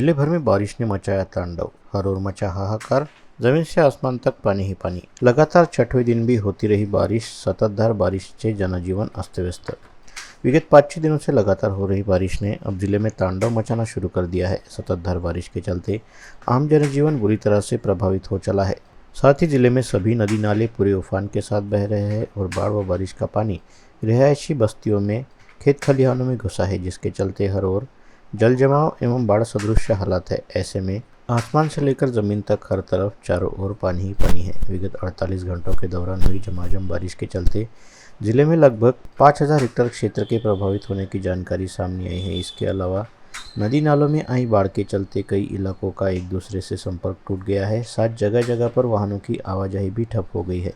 जिले भर में बारिश ने मचाया तांडव, हर ओर मचा हाहाकार। जमीन से आसमान तक पानी ही पानी। लगातार छठवें दिन भी होती रही बारिश। संततधार बारिश से जनजीवन अस्त व्यस्त। विगत 5-6 दिनों से लगातार हो रही बारिश ने अब जिले में तांडव मचाना शुरू कर दिया है। संततधार बारिश के चलते आम जनजीवन बुरी तरह से प्रभावित हो चला है। साथ ही जिले में सभी नदी नाले पूरे उफान के साथ बह रहे हैं और बाढ़ व बारिश का पानी रिहायशी बस्तियों में, खेत खलिहानों में घुसा है, जिसके चलते हर ओर जल जमाव एवं बाढ़ सदृश हालात है। ऐसे में आसमान से लेकर जमीन तक हर तरफ चारों ओर पानी ही पानी है। विगत 48 घंटों के दौरान हुई झमाझम बारिश के चलते जिले में लगभग 5000 हेक्टेयर क्षेत्र के प्रभावित होने की जानकारी सामने आई है। इसके अलावा नदी नालों में आई बाढ़ के चलते कई इलाकों का एक दूसरे से संपर्क टूट गया है। साथ जगह जगह पर वाहनों की आवाजाही भी ठप हो गई है।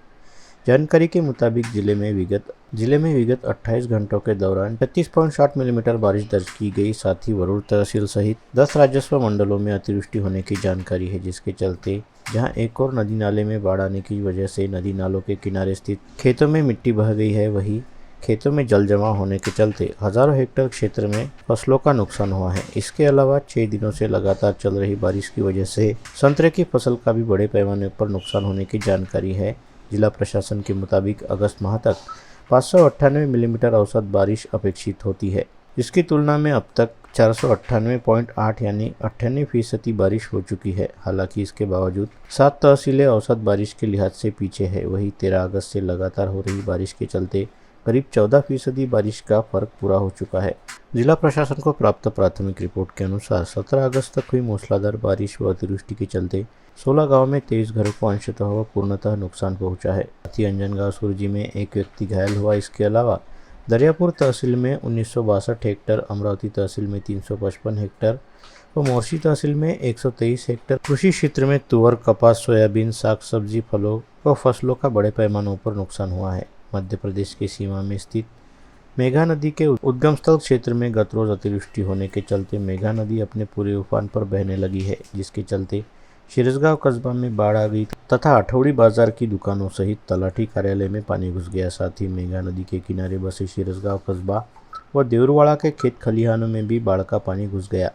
जानकारी के मुताबिक जिले में विगत 28 घंटों के दौरान 36.7 मिलीमीटर बारिश दर्ज की गई। साथ ही वरुण तहसील सहित 10 राजस्व मंडलों में अतिवृष्टि होने की जानकारी है, जिसके चलते जहां एक और नदी नाले में बाढ़ आने की वजह से नदी नालों के किनारे स्थित खेतों में मिट्टी बह गई है, वहीं खेतों में जल जमा होने के चलते हजारों हेक्टेयर क्षेत्र में फसलों का नुकसान हुआ है। इसके अलावा 6 दिनों से लगातार चल रही बारिश की वजह से संतरे की फसल का भी बड़े पैमाने पर नुकसान होने की जानकारी है। जिला प्रशासन के मुताबिक अगस्त माह तक 598 मिलीमीटर औसत बारिश अपेक्षित होती है। इसकी तुलना में अब तक 498.8 यानी 98% बारिश हो चुकी है। हालांकि इसके बावजूद 7 तहसीलें औसत बारिश के लिहाज से पीछे है। वहीं 13 अगस्त से लगातार हो रही बारिश के चलते करीब 14% बारिश का फर्क पूरा हो चुका है। जिला प्रशासन को प्राप्त प्राथमिक रिपोर्ट के अनुसार 17 अगस्त तक हुई मूसलाधार बारिश व अतिवृष्टि के चलते 16 गांव में 23 घरों को अंशतः व पूर्णतः नुकसान पहुंचा है। साथ ही अंजनगांव सुरजी में एक व्यक्ति घायल हुआ। इसके अलावा दरियापुर तहसील में 1962 हेक्टेयर, अमरावती तहसील में 355 हेक्टेयर व मोर्शी तहसील में 123 हेक्टेयर कृषि क्षेत्र में तुअर, कपास, सोयाबीन, साग सब्जी, फलों व फसलों का बड़े पैमानों पर नुकसान हुआ है। मध्य प्रदेश की सीमा में स्थित मेघा नदी के उद्गम स्थल क्षेत्र में गत रोज अतिवृष्टि होने के चलते मेघा नदी अपने पूरे उफान पर बहने लगी है, जिसके चलते शिरसगांव कस्बा में बाढ़ आ गई तथा अठौड़ी बाजार की दुकानों सहित तलाठी कार्यालय में पानी घुस गया। साथ ही मेघा नदी के किनारे बसे शिरसगांव कस्बा व देवरवाड़ा के खेत खलिहानों में भी बाढ़ का पानी घुस गया।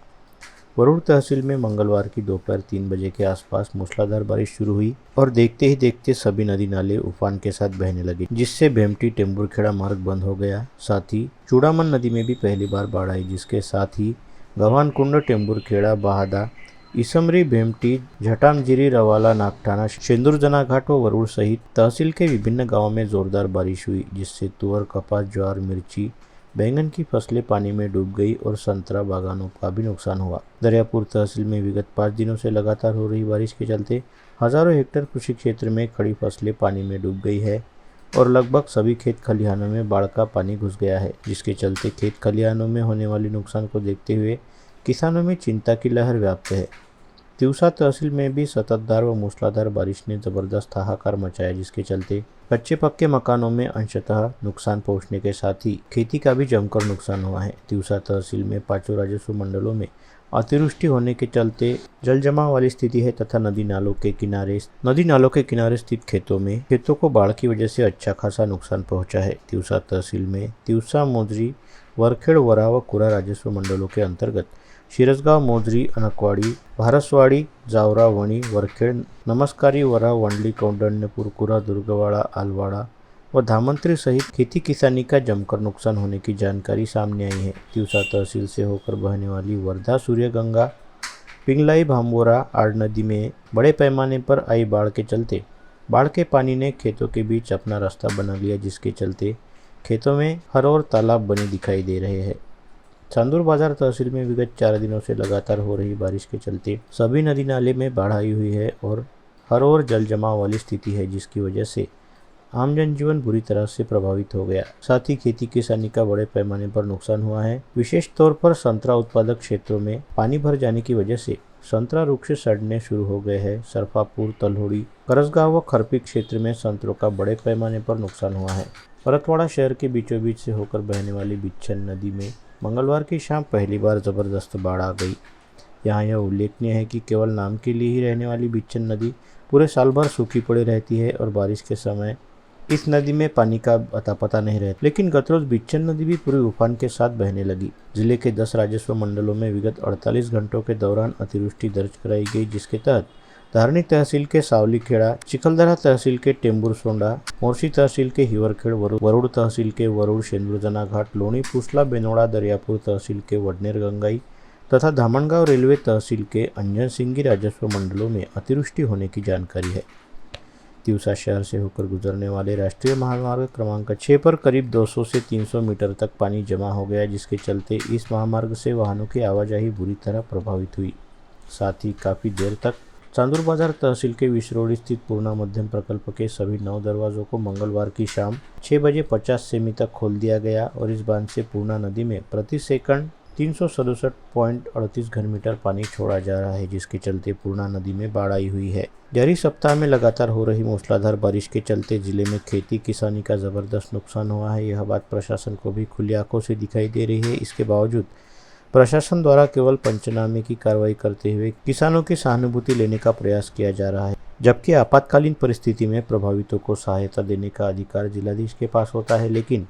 वरुण तहसील में मंगलवार की दोपहर 3 बजे के आसपास मूसलाधार बारिश शुरू हुई और देखते ही देखते सभी नदी नाले उफान के साथ बहने लगे, जिससे भेमटी टेम्बुरखेड़ा मार्ग बंद हो गया। साथ ही चूड़ामन नदी में भी पहली बार बाढ़ आई, जिसके साथ ही गव्हान कुंड, टेम्बुरखेड़ा, बहादा, इसमरी, भेमटी, झटामजिरी, रवाला, नागठाना, शेंदुरजना घाट व वरुण सहित तहसील के विभिन्न गाँवों में जोरदार बारिश हुई, जिससे तुअर, कपास, ज्वार, मिर्ची, बैंगन की फसलें पानी में डूब गई और संतरा बागानों का भी नुकसान हुआ। दरियापुर तहसील में विगत 5 दिनों से लगातार हो रही बारिश के चलते हजारों हेक्टेयर कृषि क्षेत्र में खड़ी फसलें पानी में डूब गई है और लगभग सभी खेत खलिहानों में बाढ़ का पानी घुस गया है, जिसके चलते खेत खलिहानों में होने वाले नुकसान को देखते हुए किसानों में चिंता की लहर व्याप्त है। तिवसा तहसील में भी संततधार व मूसलाधार बारिश ने जबरदस्त हाहाकार मचाया, जिसके चलते कच्चे पक्के मकानों में अंशतः नुकसान पहुंचने के साथ ही खेती का भी जमकर नुकसान हुआ है। तिवसा तहसील में 5 राजस्व मंडलों में अतिवृष्टि होने के चलते जल जमाव वाली स्थिति है तथा नदी नालों के किनारे स्थित खेतों को बाढ़ की वजह से अच्छा खासा नुकसान पहुंचा है। तिवसा तहसील में तिवसा, मोजरी, वरखेड़, वरा व कुरा राजस्व मंडलों के अंतर्गत शिरसगांव, मोजरी, अनकवाड़ी, भारसवाड़ी, जावरा, वणी, वरखेड़, नमस्कारी, वरा, वंडली, कौंडण्यपुर, कुरा, दुर्गवाड़ा, आलवाड़ा व धामंत्री सहित खेती किसानी का जमकर नुकसान होने की जानकारी सामने आई है। तिवसा तहसील से होकर बहने वाली वर्धा, सूर्यगंगा, पिंगलाई, भामोरा, आड़ नदी में बड़े पैमाने पर आई बाढ़ के चलते बाढ़ के पानी ने खेतों के बीच अपना रास्ता बना लिया, जिसके चलते खेतों में हर ओर तालाब बने दिखाई दे रहे हैं। चांदूर बाजार तहसील में विगत 4 दिनों से लगातार हो रही बारिश के चलते सभी नदी नाले में बाढ़ आई हुई है और हर ओर जल जमाव वाली स्थिति है, जिसकी वजह से आम जनजीवन बुरी तरह से प्रभावित हो गया। साथ ही खेती किसानी का बड़े पैमाने पर नुकसान हुआ है। विशेष तौर पर संतरा उत्पादक क्षेत्रों में पानी भर जाने की वजह से संतरा वृक्ष सड़ने शुरू हो गए हैं। सरफापुर, तलहोड़ी, करसगांव व खरपी क्षेत्र में संतरों का बड़े पैमाने पर नुकसान हुआ है। परतवाड़ा शहर के बीचों बीच से होकर बहने वाली बिच्छन नदी में मंगलवार की शाम पहली बार जबरदस्त बाढ़ आ गई। यहाँ यह उल्लेखनीय है कि केवल नाम के लिए ही रहने वाली बिच्छन नदी पूरे साल भर सूखी पड़ी रहती है और बारिश के समय इस नदी में पानी का अता पता नहीं रहता, लेकिन गत रोज बिच्चन नदी भी पूरे उफान के साथ बहने लगी। जिले के 10 राजस्व मंडलों में विगत 48 घंटों के दौरान अतिवृष्टि दर्ज कराई गई, जिसके तहत धारणी तहसील के सावलीखेड़ा, चिखलदरा तहसील के टेम्बुरसोंडा, मोर्शी तहसील के हिवरखेड़, वरुड़ तहसील के वरुड़ शेंदुरजना घाट, लोणी पुसला, बेनोड़ा, दरियापुर तहसील के वडनेर गंगाई तथा धामणगांव रेलवे तहसील के अंजन सिंगी राजस्व मंडलों में अतिवृष्टि होने की जानकारी है। तिवसा शहर से होकर गुजरने वाले राष्ट्रीय महामार्ग क्रमांक 6 पर करीब 200 से 300 मीटर तक पानी जमा हो गया, जिसके चलते इस महामार्ग से वाहनों की आवाजाही बुरी तरह प्रभावित हुई। साथ ही काफ़ी देर तक चांदूर बाजार तहसील के विश्रोड़ी स्थित पूर्णा मध्यम प्रकल्प के सभी 9 दरवाजों को मंगलवार की शाम 6 बजे 50 सेमी तक खोल दिया गया और इस बांध से पूर्णा नदी में प्रति सेकंड 367.38 घन मीटर पानी छोड़ा जा रहा है, जिसके चलते पूर्णा नदी में बाढ़ आई हुई है। जारी सप्ताह में लगातार हो रही मूसलाधार बारिश के चलते जिले में खेती किसानी का जबरदस्त नुकसान हुआ है। यह बात प्रशासन को भी खुली आंखों से दिखाई दे रही है। इसके बावजूद प्रशासन द्वारा केवल पंचनामे की कार्रवाई करते हुए किसानों की सहानुभूति लेने का प्रयास किया जा रहा है, जबकि आपातकालीन परिस्थिति में प्रभावितों को सहायता देने का अधिकार जिलाधीश के पास होता है, लेकिन